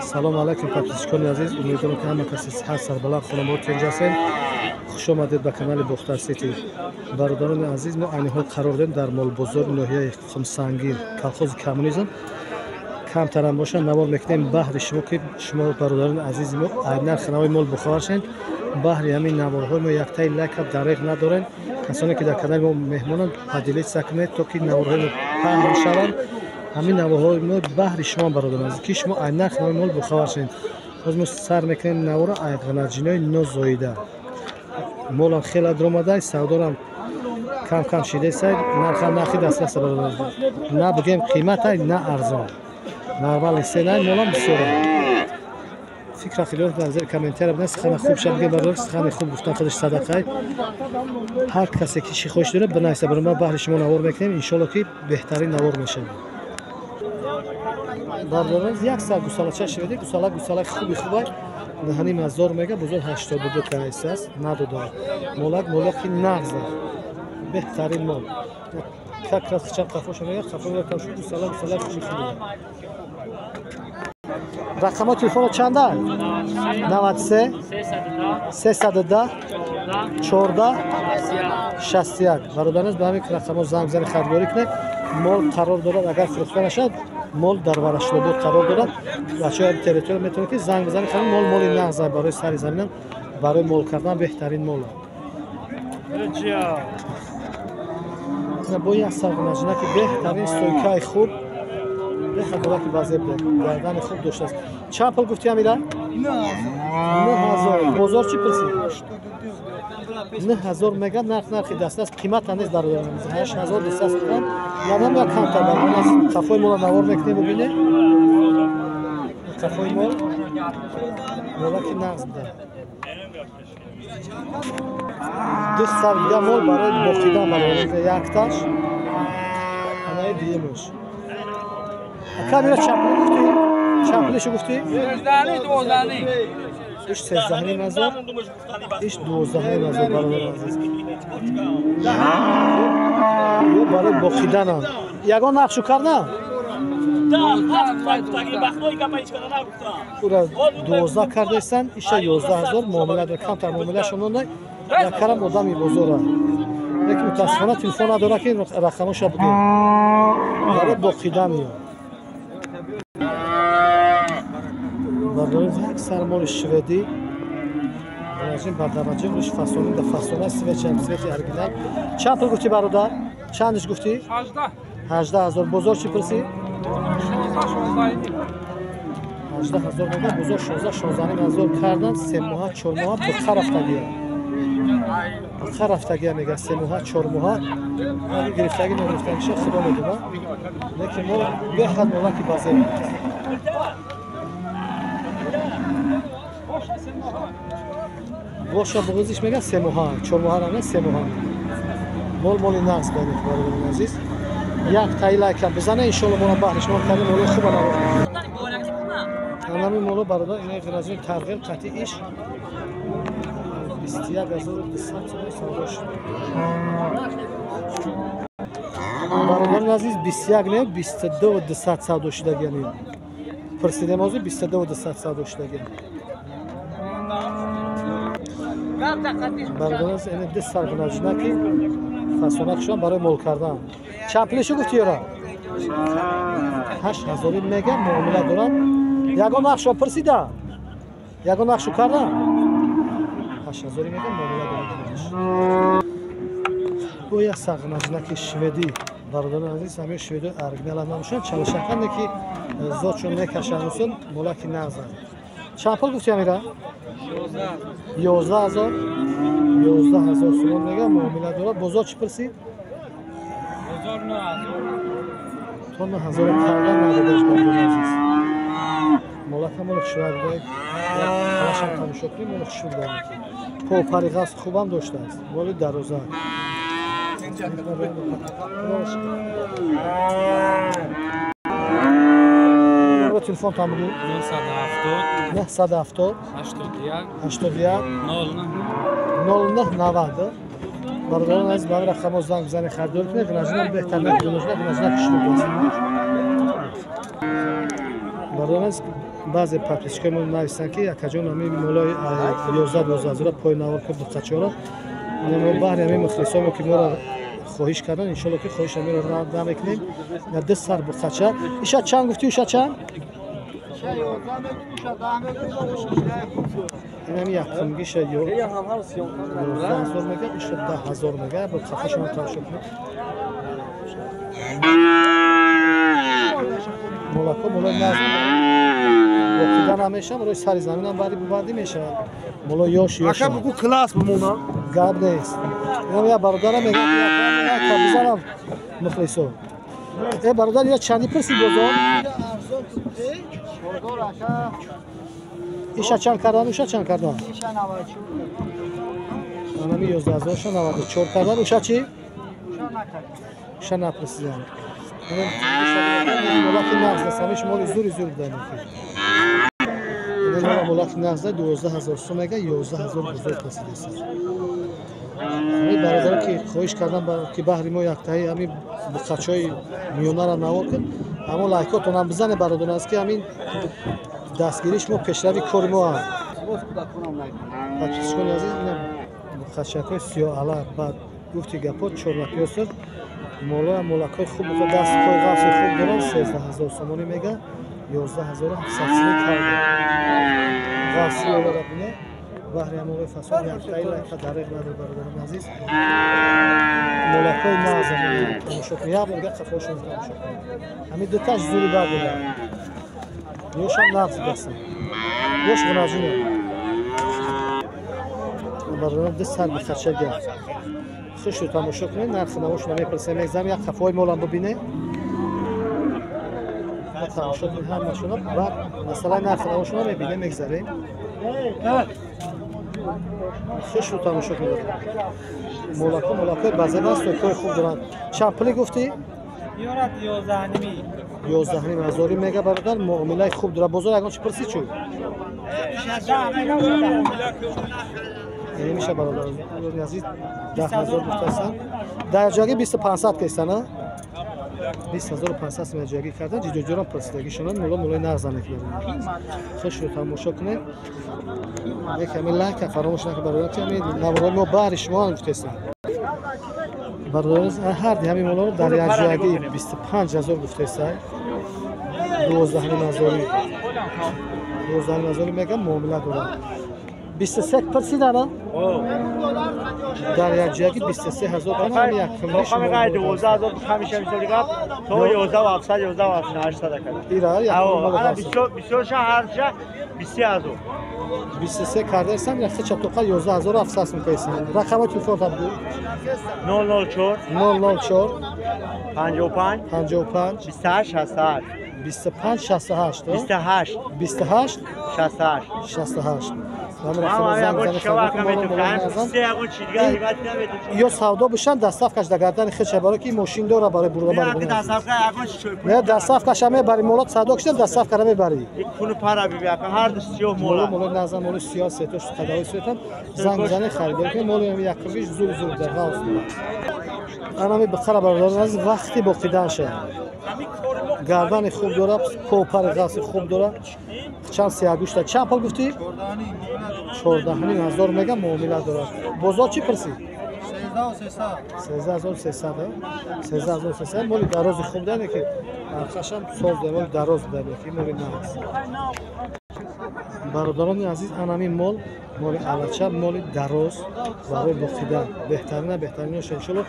سلام علیکم پادشاهان عزیز، امیدوارم که همه کسی صحت سربلند خانواده اینجا هستند. خوش آمدید به کانال بختر سیتی. برادران عزیز، ما عین حال قرار داریم در مال بزرگ ناحیه خمسنگین کالخوز کمونیسم. کمتر هم باشه نوار میکنیم بهر شما که شما برادران عزیز ما نرخ نوار مال بخورشین. بهر همین نوارهای ما یک تای لک دریغ ندارن. کسانی که در کانال ما مهمانند هدیه سکنید تا که نوارهای ما پهن شوند. همین نوارهای ما بهر شما برادران عزیز که شما نرخ نوار مال بخورشین. باز ما سر میکنیم نوار غنجینای نوزایده. مال خیلی درآمده، سودا هم کم کم شده است. نرخ دسترس برادران عزیز. نه بگیم قیمت نه ارزان. نرمال است نه مال بسیار. فکر خیلی در نظر کامنتر بنویس خانه خوب شد بگه برای خانه خوب گفتن خودش صدقه. هر کسی که چی خوش داره بنویسه برای ما بهر شما نوار میکنیم ان شاء الله که بهترین نوار میشه. برادران یک سر گوساله شده گوساله خوبه دهنی مزار میگه بزرگ 82 کیسه است نداده مولک نغز بهترین مال کاکراس چند قفوش میگه قفوش رو شو گوساله خوبه رقم تلفن چنده 93 310 14 61 برادران به همین رقم زنگ بزنید خریداری کنید. مال قرار دارد اگر فروخته نشد مال در ورشلوبود قرار دارد. بچه‌ها تریتور میتونید که زنگ بزنید خانم مال نغز برای سر زمین برای مال کردن بهترین مال. با یک سرگنجنه که بهترین سویکای خوب بخاطر که وضعیت گردن خوب داشته است. چند پول گفتی امیرا؟ 9000 بازار چی پرسی؟ 9000 میگه نرخ دست است قیمت انداز در 8200 تومان. یادم یا کمتر برای از کافای مال نوار میکنه ببینه. کافای مال که نغز ده. دو سال دیگه مال برای بخیدن برای یک تاش. اما دیگه موش. کامیرا چاپلشو گفتی؟ 12 ایش 13000 ایش 12000 برادر عزیز. یه برای بخیدن هم یگان نقشو کردن؟ پورا 12 کرده استن ایش 11000 معامله در کمتر معامله شما نه یک کرم آدمی بزرگ لیکن متاسفانه تلفن نداره که رقمش بگه برای بخیدن میاد. برادران یک سرمال شویدی راجیم بر درجه روش فسونی در فسونه سویچ ارگینال چند پول گفتی برادر؟ چندش گفتی؟ 18000 بزرگ چی پرسی؟ 18000 میگه بزرگ 16000 کردن 3 ماه 4 ماه بخیر رفتگی میگه 3 ماه 4 ماه اگه گرفتگی نگرفتگی شه خدا میدونه لیکن ما به حد مولا که بازه باشه بغضش میگه 3 ماه 4 ماه نه 3 ماه مال نقص باید برادران عزیز یک تایلا که بزنه ان شاء الله ما بهرش ما کنیم مال خوب نوار همین مال برادر اینا غرضی تغییر قطعیش 21200 سوداش برادران عزیز 21 نه 22200 سودا شده یعنی پرسیده موضوع 22200 سودا شده برادران عزیز این دست سرگنجنه که فسونکشون برای مال کردن چپلشو گفتی را 8000 میگه معامله دارن یگان نقشو پرسیده یگان نقشو کردن 8000 میگه معامله دارن بو یک سرگنجنه شویدی برادران عزیز همه شویدی ارگنال هم نمیشن چالشکنه که زودشون نکشنوسن مولاکی نغز چند پول گفتی امیرا 11000 تومان میگه معامله داره بازار چی پرسی 9000 کردن ندادش برادران عزیز مولاک مالک شوید باید خلاش هم تماشا کنیم مالک شود باید پاپریغاس خوبم داشته است ولی دروزه تلفن tam بگو 970 81 0990 برادران عزیز برای رقم زنگ بزنید خریداری کنید غنجینم بهترین دونوشنا کشلو باشه برادران از بعضی پاپلیشکای ما نوشتن که یکجان همی مولای 11-12 هزار پای نوار کرد دو قچه را ما بحر همی مخلص ما که ما را خواهش کردن انشالله که خواهش همی را رد نمیکنیم در ده سر بو قچه ایشا چند گفتی ایشا چند؟ این همی یک کمگیش 11,000 میگه ایشا 10,000 میگه با خفه شما تماشا کنید مولکا مولای نزد وقتی نمیشه مولای سری زمین هم باری ببردی میشه مولای یاش اکا بگو کلاس بمونم گاب نیست اینم یا برادرم میگه که بزنم مخلصو ای برادر یا چندی پرسی بزار ایشا چند کردن ایشا چند کردن ایشا 94 منم 11,000 شو 94 کردن ایشا چی ایشا نپرسیدن مولکی نغز دستمیش مالی زوری زور بده میکنه این مولکی نغز 12,000 سو میگه 11,000 بزرگ پسید است همین برادر که خواهش کردن که بحری ما یک تایی همین بخچای میونه را نوار کن اما لایکاتون هم بزنه برادر است که همین دستگیریش ما پیشروی کار ما هم پاکیش کنی از این بخچای سیاه علا بعد گفتی گپا چورنکی هستد مولا مولکای خوب بخواد دست پای غفص خوب دارن 13,000 سومانی میگه 11,700 کرده غفصی اولا را بینه بحری هموقع فصول یک تایی لکه دریق نداره برادرم عزیز مولکای نازم تماشا کنی یا بلگه قفاشون تماشا کنی همین دوتاش زوری برداره یوش هم نغز دستن یوش غناجینه برادرم دست سر بخچه گرد خوش رو تماشا کنید نرخ نوش نمیپرسه میگذارم یک خفای مولم ببینه ما تماشا کنید هم نشونا و مثلا نرخ نوش نمیبینه میگذاریم خوش رو تماشا کنید مولکای بازه بست و کار خوب دارن چند پلی گفتی؟ 11,000 میگه برادر معامله خوب داره بزرگ اگه چی پرسی چون؟ میشه برادر عزیز 10,000 گفتن در جاگی 2500 کیستن ها 20,500 جاگی کردن جورم پرسیدگی شدن مولای نغز میکنن خوش رو تماشا کنید یکمی لایک فراموش نکنید برادر که همین نوارای ما بحر شما گفتن برادر هر دی همین مولا رو در یک جاگی 25,000 گفتن 12,000 میگم معامله دارن 23 پرسیدن ها در یک جاگی 23,000 کنه هم یک کمریش میگه 12,000 همیشه میشه قبل تو 11,700 11,800 کرد ایرا یک انا 20 هر جا 20,000 23 کرده هستم یک چطوقه 11,700 میکنیستن رقم تلفن تا بگو 004 55 28 68 25 68 28 28 68 68 یا سودا بشن دستاف کش دگردن خیلی برای که ماشین داره برای برو نه دستاف کش همه برای مولات سودا کشن دستاف کرده میبری پول پارا ببیا هر دستیو مولا مولا نظام مولا سیاست توش خدای سوتم زنگ زنه خریدار که مولا یک کمیش زور در غاز انا می بخره برادر از وقتی با قیدان شه گردن خوب داره پوپر غاز خوب داره چند سیاگوش تا چند پول گفتی 14,000 میگم معامله داره بازار چی پرسی 13,300 مولی دراز خوب داره که خشم سوز ده مولی دراز داره که مولی نهست برادران عزیز انمی مول علچه مولی دراز برای بخیدن بهترینش انشالله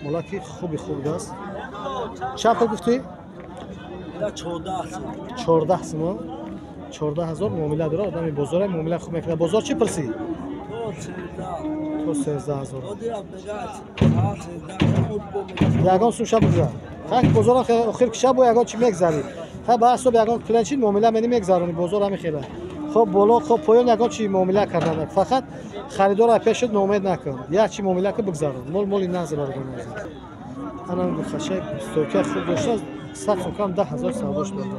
مولا که خوب دست چند پول گفتی؟ 14,000 معامله داره آدمی بزرگ معامله خوب میکنه بازار چی پرسی؟ تو 13,000 یگان سو شب بگذار خاک بزرگ آخر که شب و یگان چی میگذاری خب بحث و یگان کلنچین معامله منی میگذارونی بزرگ همی خیلی خب بالا خب پایان یگان چی معامله کردن فقط خریدار پیش شد ناامید نکن یا چی معامله که بگذارون مول نازل برگون انا بخشه استوکه خوب داشته صد کم 10,000 سواداش داره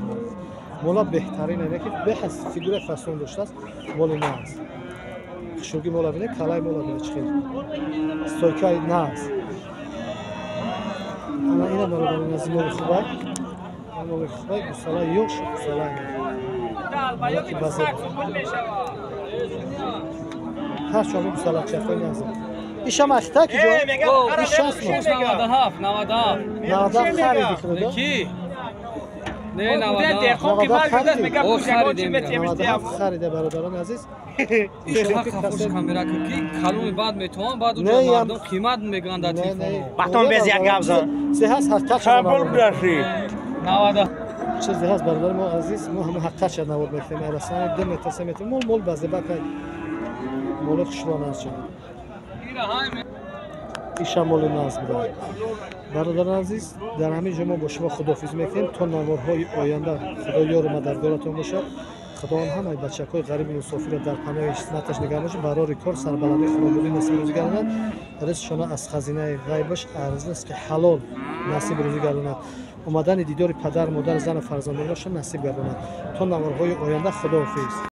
مولا بهترینه اینه که بحث فیگور فسون داشته است مولی ناز شوگی مولا بینه کلای مولا بینه چخیر استوکه ناز انا اینه مولا بینه از مولی خوبه گساله یوش گساله که بازه هر شما بسالت چکای نازم ایشا مخته کی جو؟ ایش 60 ماه 97 90 خریدی کرده؟ کی؟ نه 97 97 خریدیم 97 خریده برادران عزیز ایشا خفوش کامera کی کلوم بعد میتوان بعد نه، اونجا یم. مردم قیمت میگن در تلفن Baxton bez yak qabzan. سه هست حقیقت Kabul brashi. 90 چیزی هست برادر ما عزیز ما همه حقیقت شد نواد میکنیم ارسان 2 متر 3 متر مول بازه بکن مولت شلون است ایشا مول ناز بود برادر عزیز در همین جا ما با شما خداحافظی میکنیم تا نوارهای آینده خدا یار و مددگارتون باشه خدا همه بچه‌های غریب مسافر در پناه عصمتش نگاه باشه برای کار سربلندی خانوادگی نصیب روزی گرداند رزق شما از خزینه غیبش ارزش است که حلال نصیب روزی گرداند اومدن دیدار پدر مادر زن و فرزندانش نصیب گرداند تا نوارهای آینده خداحافظ